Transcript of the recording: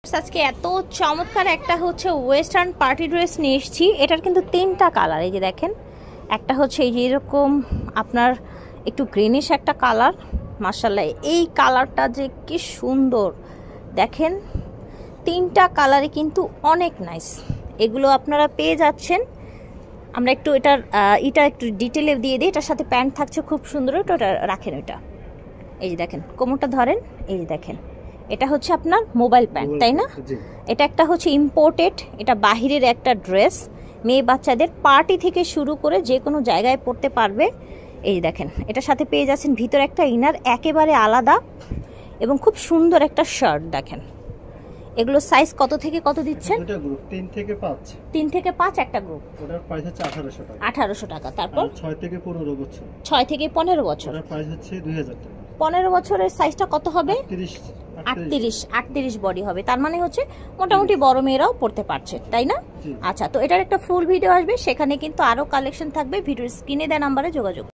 আজকে এত চমৎকার একটা হচ্ছে ওয়েস্টার্ন পার্টি ড্রেস নিয়ে এসেছি। এটার কিন্তু তিনটা কালার, এই যে দেখেন। একটা হচ্ছে এই যে এরকম আপনার একটু গ্রিনিশ একটা কালার, মাশাআল্লাহ এই কালারটা যে কি সুন্দর দেখেন। তিনটা কালারই কিন্তু অনেক নাইস, এগুলো আপনারা পেয়ে যাচ্ছেন। আমরা একটু এটা একটু ডিটেলে দিয়ে দিই। এটার সাথে প্যান্ট থাকছে খুব সুন্দর, ওটা রাখেন। ওইটা এই যে দেখেন, কোমরটা ধরেন, এই যে দেখেন এটা হচ্ছে আপনার মোবাইল প্যান্ট, তাই না? এটা একটা হচ্ছে ইম্পোর্টেড, এটা বাহিরের একটা ড্রেস, মেয়ে বাচ্চাদের পার্টি থেকে শুরু করে যে কোনো জায়গায় পড়তে পারবে। এই দেখেন এটার সাথে পেয়ে যাচ্ছেন ভিতরে একটা ইনার একেবারে আলাদা এবং খুব সুন্দর একটা শার্ট। দেখেন এগুলো সাইজ কত থেকে কত দিচ্ছেন? দুটো গ্রুপ 3 থেকে 5। 3 থেকে 5 একটা গ্রুপ, ওটার প্রাইস হচ্ছে 1800 টাকা। 1800 টাকা। তারপর 6 থেকে 15 বছর। 6 থেকে 15 বছর, ওটার প্রাইস হচ্ছে 2000 টাকা। 15 বছরের সাইজটা কত হবে? 38 বডি হবে। তার মানে হচ্ছে মোটামুটি বড় মেয়েরাও পড়তে পারছে, তাই না? আচ্ছা, তো এটার একটা ফুল ভিডিও আসবে, সেখানে কিন্তু আরো কালেকশন থাকবে। ভিডিওর স্ক্রিনে দেওয়া নাম্বারে যোগাযোগ।